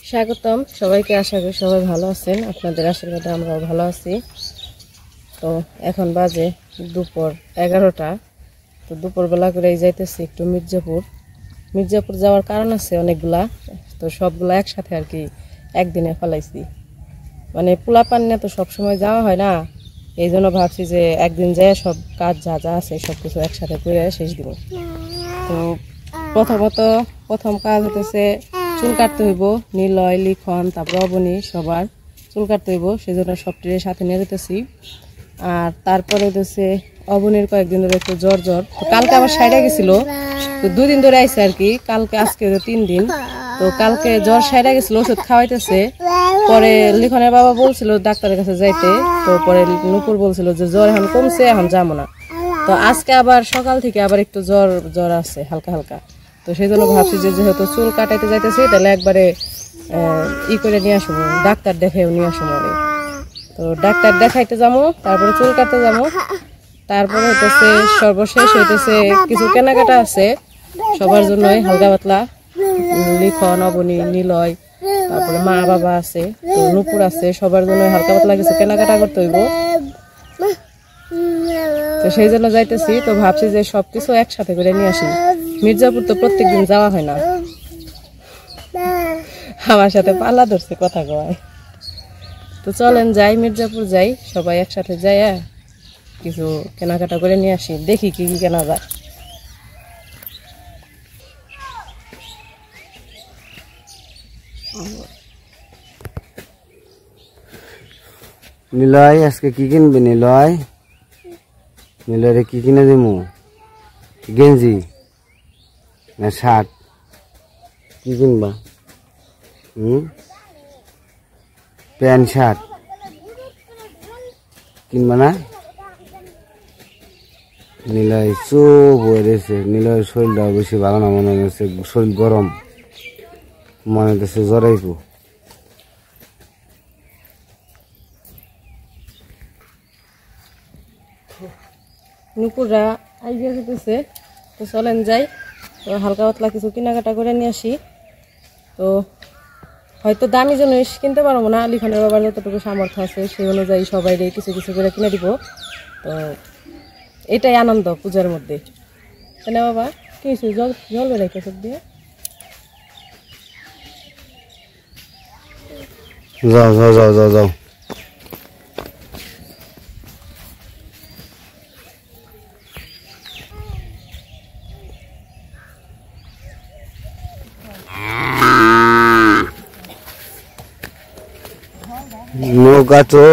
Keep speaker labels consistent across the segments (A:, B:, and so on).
A: স্বাগতম সবাইকে। আশা করি সবাই ভালো আছেন। আপনাদের আশীর্বাদে আমরাও ভালো আছি। তো এখন বাজে দুপুর 11টা। তো দুপুরবেলা করেই যাইতেছি একটু মির্জাপুর যাওয়ার কারণ আছে অনেকগুলা। তো সবগুলা একসাথে আর কি একদিনে ফেলাইছি। মানে পোলাপান নিয়ে তো সবসময় যাওয়া হয় না, এই জন্য ভাবছি যে একদিন যাই সব কাজ যা যা আছে সব কিছু একসাথে করে শেষ দিব। তো প্রথম কাজ হতেছে চুল কাটতে হইব। নিলয়, লিখন, তারপর অবনী সবার চুল কাটতে হইব, সেই জন্য সবটির সাথে নিয়ে যেতেছি। আর তারপরে হতেছে অবনীর কয়েকদিন ধরে একটু জ্বর। তো কালকে আবার সাইডে গেছিল, তো 2 দিন ধরে আইসে আর কি। কালকে আজকে 3 দিন। তো কালকে জ্বর সাইডে গেছিল, ওষুধ খাওয়াইতেছে। পরে লিখনের বাবা বলছিল ডাক্তারের কাছে যাইতে। তো পরে নুপুর বলছিল যে জ্বর এখন কমছে, এখন যাবো না। তো আজকে আবার সকাল থেকে আবার একটু জ্বর আছে হালকা হালকা। তো সেই জন্য ভাবছি যে যেহেতু চুল কাটাইতে যাইতেছি, তাহলে একবারে করে নিয়ে আসবো, ডাক্তার দেখাইও নিয়ে আসবো। তো ডাক্তার দেখাইতে যাবো, তারপরে চুল কাটতে যাবো। তারপরে হইতেছে সর্বশেষ হইতেছে কিছু কেনাকাটা আছে সবার জন্যই, হালকা পাতলা। লিখন, অবনী, নিলয়, তারপরে মা বাবা আছে, তো নুপুর আছে, সবার জন্য হালকা পাতলা কিছু কেনাকাটা করতে হইব। তো সেই জন্য যাইতেছি। তো ভাবছি যে সবকিছু একসাথে করে নিয়ে আসি। মির্জাপুর তো প্রত্যেকদিন যাওয়া হয় না। আমার সাথে পাল্লা ধরছে কথা কয়। তো চলেন যাই, মির্জাপুর যাই, সবাই একসাথে যাই, কিছু কেনাকাটা করে নিয়ে আসি। দেখি কি কি কেনা যায়।
B: নিলয় আজকে কি কিনবি? নিলয় রে কি কিনে দিমু? গেঞ্জি না শার্ট? কি কিনবা? প্যান্ট শার্ট কিনবা না? নিলয় চোখ বয়ে রয়েছে। নিলয়ের শরীরটা বেশি ভালো না, মনে হচ্ছে শরীর গরম, মনে হচ্ছে জ্বরাইবো।
A: নুপুররা আইডিয়া দিতেছে। তো চলেন যাই, তো হালকা পাতলা কিছু কেনাকাটা করে নিয়ে আসি। তো হয়তো দামি জিনিস কিনতে পারবো না, লিখনের বাবার যতটুকু সামর্থ্য আছে সেই অনুযায়ী সবাই কিছু কিছু করে কিনে দিব। তো এটাই আনন্দ পূজার মধ্যে, তাই না বাবা? কি হয়েছে? জল বেড়াইতে চোখ দিয়ে?
B: যাও যাও যাও যাও যাও। নৌকা তো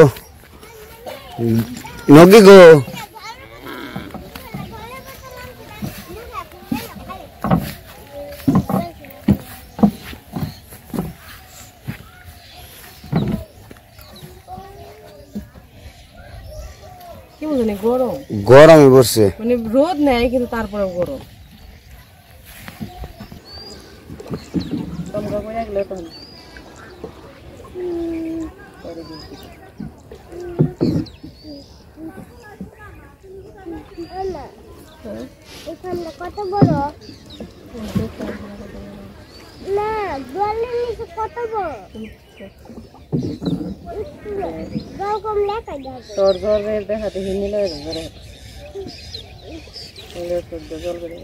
B: নগি গো।
A: কি বুঝলি গরম?
B: গরমই পড়ছে,
A: মানে রোদ নেই কিন্তু তারপরেও গরম।
C: কত বড় না জলের নিচে কত বড় রকম লেখা যাবে।
A: তোর জ্বরের দেখা দেখি নিলে জ্বরে জল বেড়ে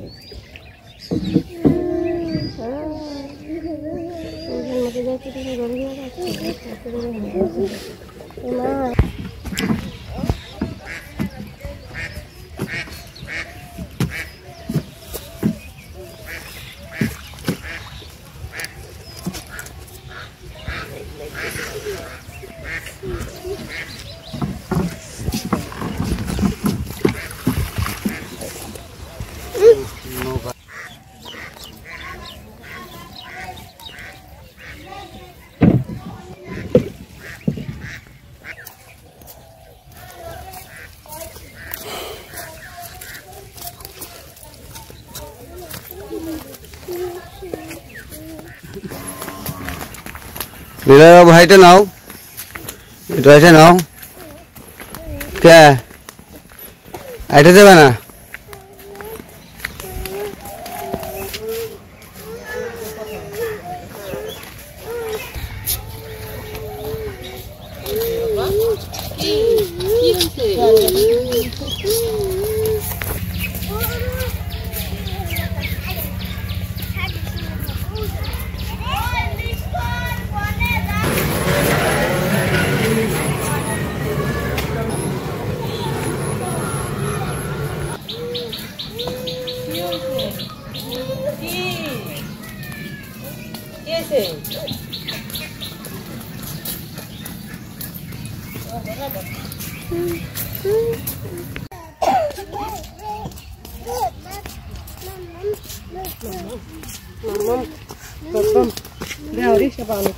B: ভাইটা নাও, এটা নাও। কে এটা দেবে না?
A: রিক্সা পাওয়া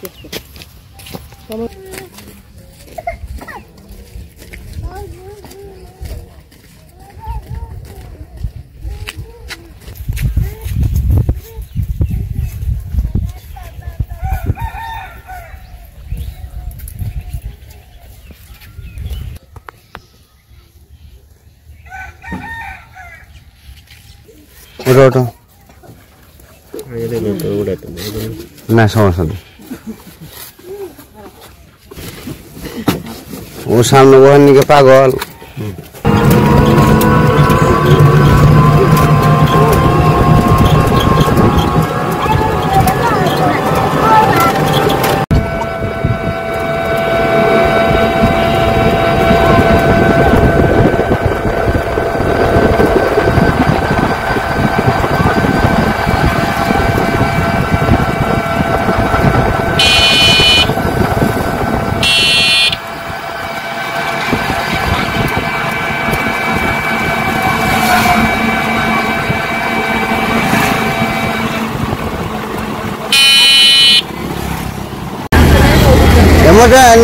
A: কিছু
B: ওটা না সমস্যা নেই ও সামনে বহার নিকে পাগল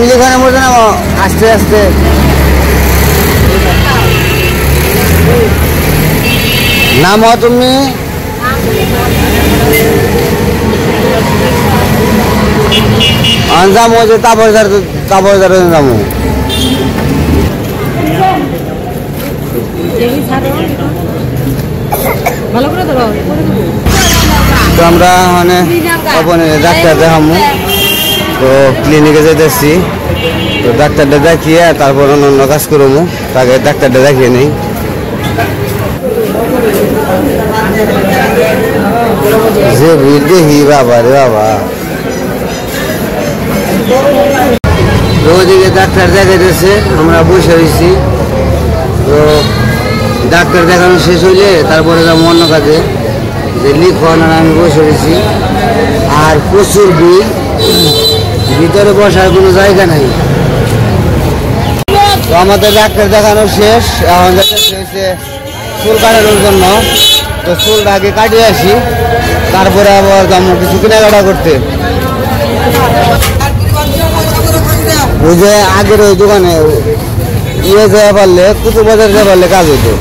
B: নিজেখানে মতো না আস্তে আস্তে নাম তুমি যাবো যে তারপর যাবো তো আমরা মানে ডাক্তার দেখাবো তো ক্লিনিকে যেতেছি তো ডাক্তারটা দেখিয়ে তারপর অন্য কাজ করবো তাকে ডাক্তারটা দেখিয়ে নেই যে ভিড় দেখি বাবা রে বাবা তো ওদিকে ডাক্তার দেখাইতেছে আমরা বসে রয়েছি তো ডাক্তার দেখানো শেষ হইলে তারপরে যাবো অন্য কাজে যে লিখন আর আমি বসে রয়েছি আর প্রচুর ভিড় ভিতরে বসার কোনো জায়গা নাই তো আমাদের ডাক্তার দেখানো শেষ এখন হচ্ছে চুল কাটানোর জন্য তো চুলটা আগে কাটিয়ে আসি তারপরে আবার যাবো কিছু কেনাকাটা করতে ওই যে আগের ওই দোকানে ইয়ে যেতে পারলে কুতুব বাজার যেতে পারলে কাজ হইতো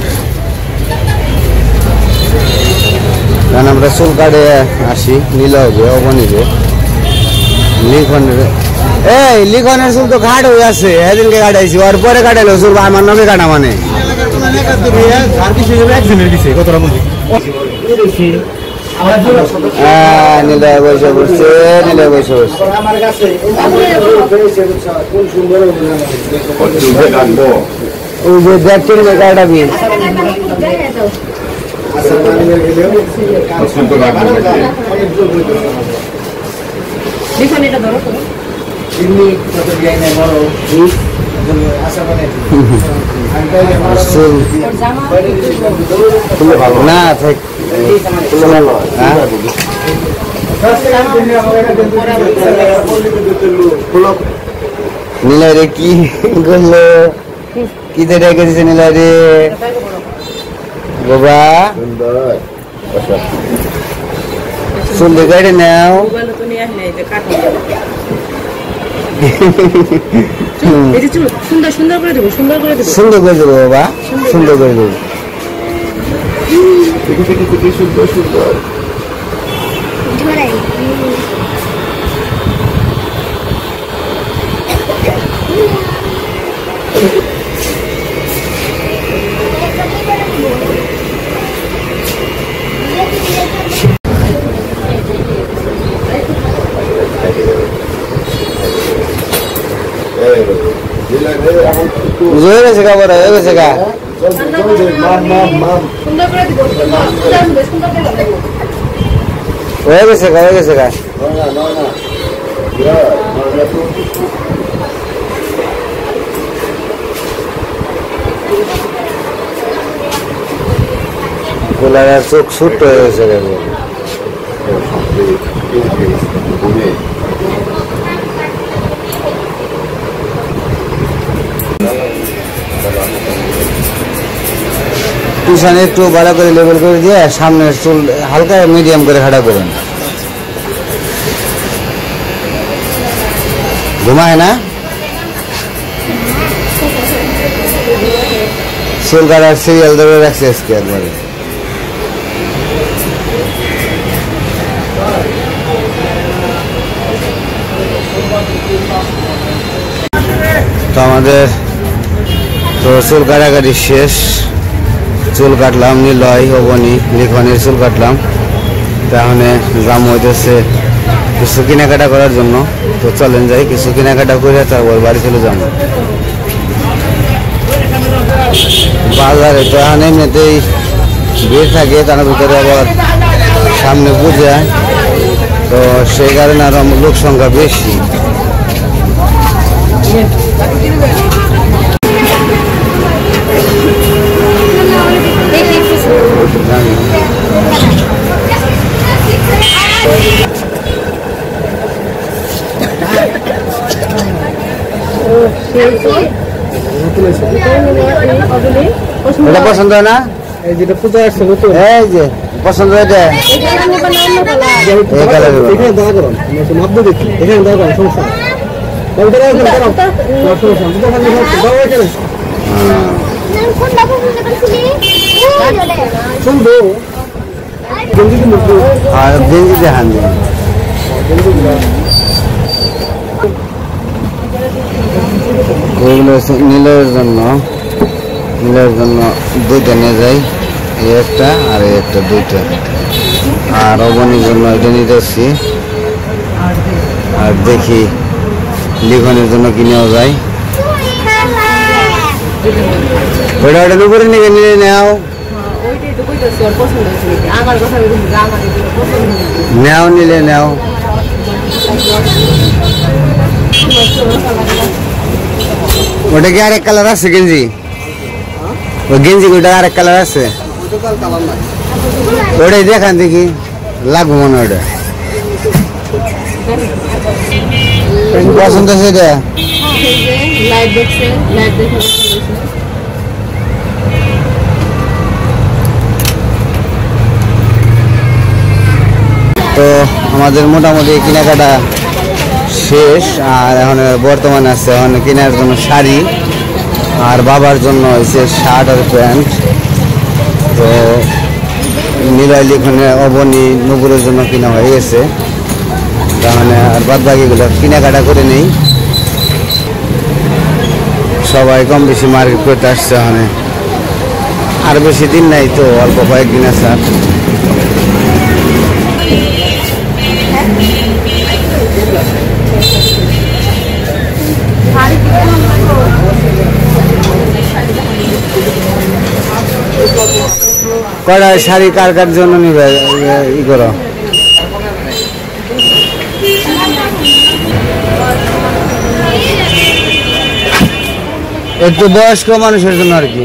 B: কারণ আমরা চুল কাটে আসি নিলে হবে অবনিবে লিখনের এই লিখনের চুল তো ঘাট হয়ে আছে এদিনকে কাটাইছি ওর পরে কাটাইলো চুল আমার নামে কাটা মানে নীলা বসে বসছে নীলা বসে বসছে ওই যে দেখছেন কাটা বিয়ে না থাক নীলা রে কি করলো কি রেখে দিছে নীলা রে বাবা সুন্দর গাড়ি নাও সুন্দর করে দেবো বাবা সুন্দর করে দেবো সুন্দর হয়ে গেছে খাবার হয়ে গেছে গা হয়ে গেছে গা হয়ে গেছে গা গোলার চোখ ছুট হয়ে গেছে পিছনে একটু ভালো করে লেবেল করে দিয়ে সামনের চুল হালকা মিডিয়াম করে খাড়া করেন। ঘুমায় না? চুল কাটার সিরিয়াল ধরে রাখছে আজকে একবারে। তো আমাদের তো চুল কাটাকাটি শেষ। চুল কাটলাম, নিলয় অবনী লিখনের চুল কাটলাম। তাহলে জাম হইতেছে কিছু কেনাকাটা করার জন্য। তো চলেন যাই, কিছু কেনাকাটা করে তারপর বাড়ি চলে যাবো। বাজারে তো এখন এমনিতেই ভিড় থাকে, তার ভিতরে আবার সামনে পূজা, তো সেই কারণে আরো লোক সংখ্যা বেশি। এটা পছন্দ হয় না? এই যেটা পূজা আসছে নতুন, এই যে পছন্দ হয় এটা, এই কালার এখানে দাও করুন, আমি মাপ দিয়ে দিচ্ছি, এখানে দাও করুন, সমস্যা নেই। দাও দাও দাও সমস্যা নেই, দোকান দিয়ে দাও এখানে।
C: কোন বাবু বুঝতে পারছিলি?
B: শুনবো গেঞ্জি কি মুখ আর গেঞ্জি দেখান দিন। এগুলো নীলের জন্য দুইটা নিয়ে যাই, এই একটা আর এই একটা, দুইটা। আর অবনীর জন্য এটা নিতেছি। আর দেখি লিখনের জন্য কিনেও যাই। ওইটা ওটার উপরে নিয়ে নিলে নেও, নেও নিলে নেও। ওটা কি আরেক কালার আছে গেঞ্জি? ওই গেঞ্জি ওটা আরেক কালার আছে? ওটাই দেখান দেখি, লাগবো মনে ওটা পছন্দ আছে। এটা তো আমাদের মোটামুটি কেনাকাটা শেষ। আর এখন বর্তমানে আছে এখন কেনার জন্য শাড়ি, আর বাবার জন্য হয়েছে শার্ট আর প্যান্ট। তো নিলয় লিখনে অবনী নুপুরের জন্য কিনা হয়ে গেছে। তাহলে আর বাদ বাকিগুলো কেনাকাটা করে নেই। সবাই কম বেশি মার্কেট করতে আসছে ওখানে, আর বেশি দিন নাই তো, অল্প কয়েকদিন আছে। কয়টা শাড়ি কার কার জন্য নিবে ই করো? একটু বয়স্ক মানুষের জন্য আর কি।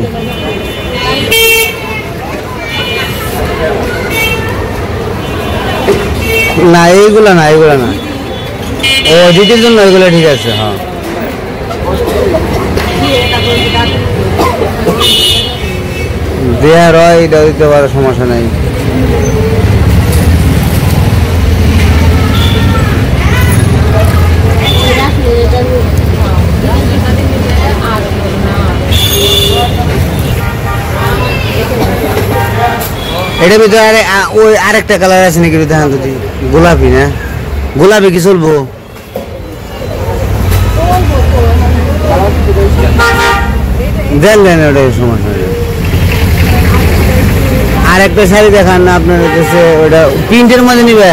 B: না এইগুলা না, এইগুলা না, ও দিদির জন্য এগুলো ঠিক আছে। হ্যাঁ দেয়ার হয়, এটা দিতে পারো, সমস্যা নেই। এটার ভিতরে ওই আরেকটা কালার আছে নাকি দেখান তো? গোলাপি না? গোলাপি কি চলবো? দেন দেন, ওটাই সমস্যা নেই। আর একটা শাড়ি দেখান না আপনার কাছে, ওটা প্রিন্টের মধ্যে নিবে।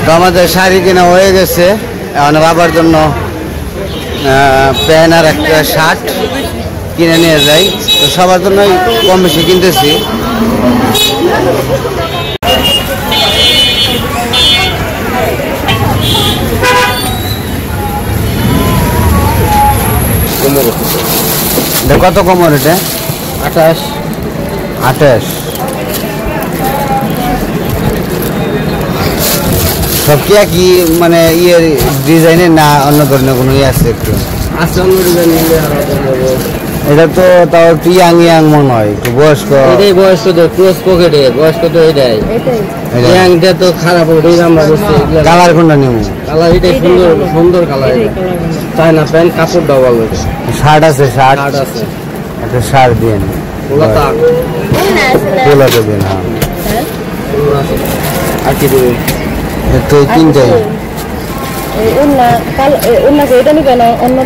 B: তো আমাদের শাড়ি কেনা হয়ে গেছে। এখন বাবার জন্য প্যান্ট আর একটা শার্ট কিনে নিয়ে যাই। তো সবার জন্যই কম বেশি কিনতেছি। কত কমর এটা? 28। সব কি একই মানে ইয়ের ডিজাইনের না অন্য ধরনের কোনো ইয়ে আছে একটু?
D: অন্য ডিজাইন নিলে
B: এটা তো তাও একটু ইয়াং ইয়াং মনে হয়, একটু বয়স্ক।
D: এটাই বয়স্ক তো ক্রস পকেটে, বয়স্ক তো এটাই। ইয়াংটা তো খারাপ, ওটাই আমরা বলছি।
B: কালার কোনটা নেব?
D: কালার এটাই সুন্দর, সুন্দর কালার। চায়না প্যান্ট, কাপড়টাও ভালো।
B: শার্ট আছে? শার্ট
D: আছে,
B: একটা শার্ট দিন।
D: ওলাতা
B: ওলাতা দিন। হ্যাঁ,
D: আর কি দেবেন?
B: তো তিনটাই।
A: এটা নিবে না, অন্য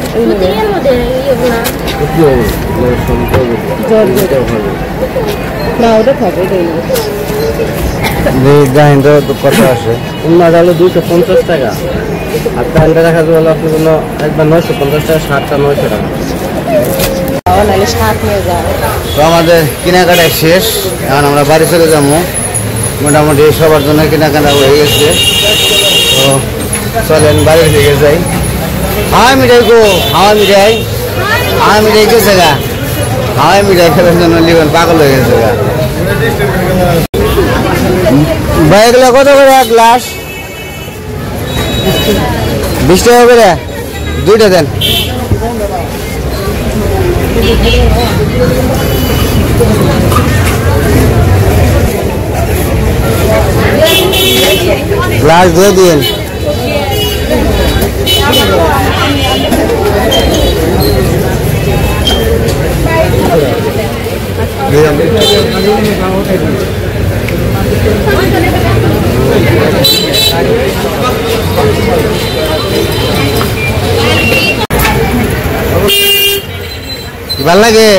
A: না ওটা থাকে।
B: জানেন তো কত আসে?
D: উন্নাটা হলো 250 টাকা, আর প্যান্টটা দেখা যাবে আপনার জন্য একবার 950 টাকা, শার্টটা 900 টাকা।
B: তো আমাদের কেনাকাটা শেষ, এখন আমরা বাড়ি চলে যাবো। মোটামুটি সবার জন্য কেনাকাটা হয়ে গেছে। তো চলেন বাড়ির দিকে যাই। হাওয়াই মিঠাই গো, হাওয়াই মিঠাই, হাওয়াই মিঠাই গেছে গা। হাওয়াই মিঠাই খেলার জন্য লিখন পাগল হয়ে গেছে গা। ভাই এগুলো কত করে এক গ্লাস? 20 টাকা করে, দুইটা দেন। গ্লাস দিয়ে দিন। ভাল লাগে?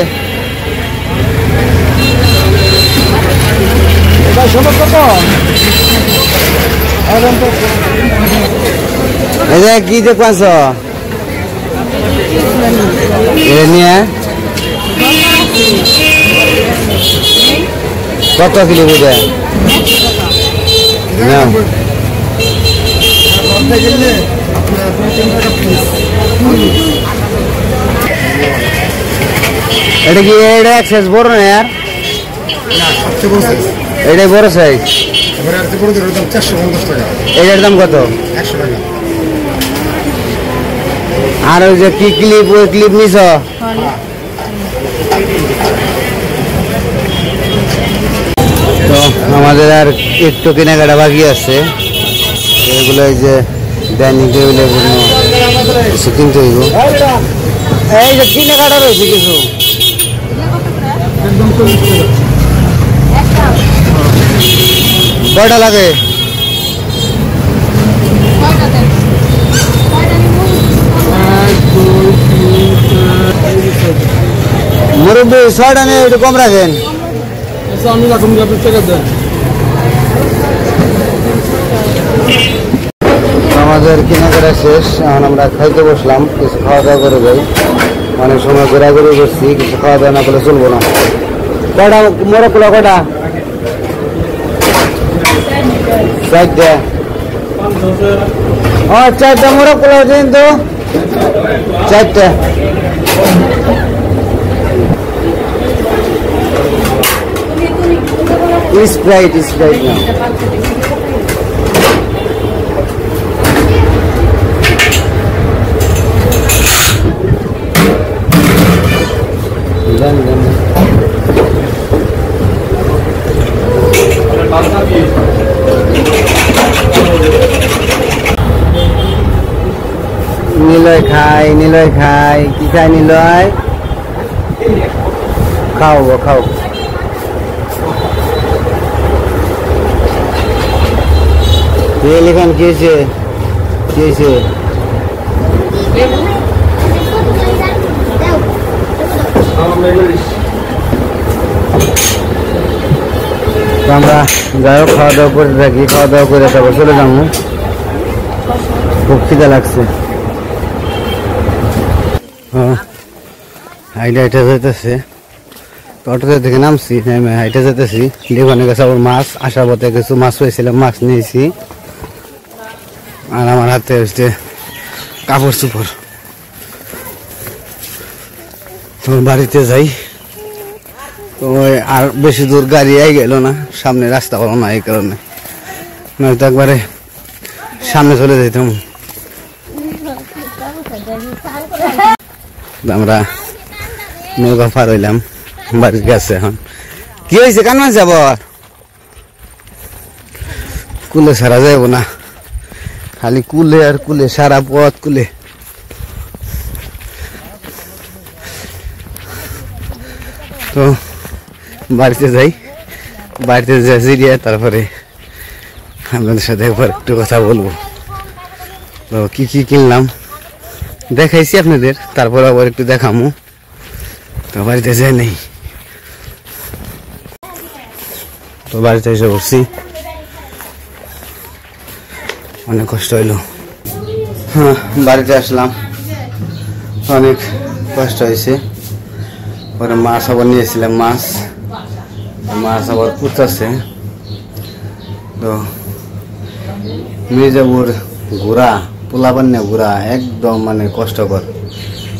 B: কি দেখছ নিয়ে? কত কিলো বুঝে? এটা কি এটা এক সাইজ বড় না? আর এটাই বড় সাইজ। এটার দাম কত?
E: 100 টাকা।
B: আর ওই যে কি ক্লিপ, ওই ক্লিপ নিছ? তো আমাদের আর একটু কেনাকাটা বাকি আছে। এগুলো এই যে ডাইনিং টেবিলের জন্য কিছু কিনতে হইব। এই যে কেনাকাটা রয়েছে কিছু। কয়টা লাগে? মুরব্বী 6টা নিয়ে একটু কম রাখেন। আমাদের কেনাকাটা শেষ, এখন আমরা খাইতে বসলাম। কিছু খাওয়া দাওয়া করে যাই, অনেক সময় ঘোরাঘুরি করছি, কিছু খাওয়া দাওয়া না করলে চলবো না। কয়টা মোরগ পোলা? কয়টা? 4টা। ও 4টা মোরগ পোলা দিন তো। 4টা। স্প্রাইট না। নিলয় খাই, নিলয় খাই। কি খাই নিলয়? খাও গো, খাও। লিখান কি হয়েছে? কি হয়েছে? আমরা যাই হোক খাওয়া দাওয়া করে থাকি, খাওয়া দাওয়া করে তারপর চলে যাবো। খুব খিদে লাগছে। হাইটা হাইটা যাইতেছে, অটোতে থেকে নামছি, নেমে হাইটা যেতেছি। দোকানে গেছে আবার মাছ, আসার পথে কিছু মাছ পেয়েছিলাম, মাছ নিয়েছি। আর আমার হাতে হচ্ছে কাপড় চোপড়। তো বাড়িতে যাই। তো আর বেশি দূর গাড়ি গেল না, সামনে রাস্তা ভালো না, এই কারণে নয়তো একবারে সামনে চলে যেতাম। আমরা নৌকা পার হইলাম, বাড়ির কাছে। এখন কি হয়েছে, কান্না যাব? কুলে সারা যাব না, খালি কুলে আর কুলে, সারা পথ কুলে। তো বাড়িতে যাই, বাড়িতে জিরিয়ে তারপরে আপনাদের সাথে একবার একটু কথা বলবো। তো কি কি কিনলাম দেখাইছি আপনাদের, তারপর আবার একটু দেখামু। তো বাড়িতে যাই নেই, তো বাড়িতে এসে বসছি, অনেক কষ্ট হইলো। হ্যাঁ, বাড়িতে আসলাম, অনেক কষ্ট হয়েছে। পরে মাছ আবার নিয়েছিলাম, মাছ আবার পুড়তেছে। তো মির্জাপুর ঘোরা, পোলাপান না ঘোরা একদম মানে কষ্টকর।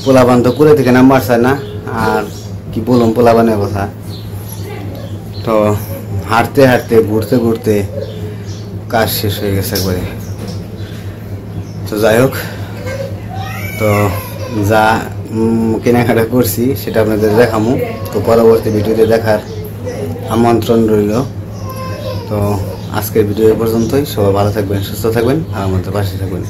B: পোলাপান তো কুড়ে থেকে নাম্বার চায় না, আর কি বলুন পোলাপানের কথা। তো হাঁটতে হাঁটতে, ঘুরতে ঘুরতে কাজ শেষ হয়ে গেছে একবারে। তো যাই হোক, তো যা কেনাকাটা করছি সেটা আপনাদের দেখামু। তো পরবর্তী ভিডিওতে দেখার আমন্ত্রণ রইল। তো আজকের ভিডিও এ পর্যন্তই। সবাই ভালো থাকবেন, সুস্থ থাকবেন, আর আমাদের পাশে থাকবেন।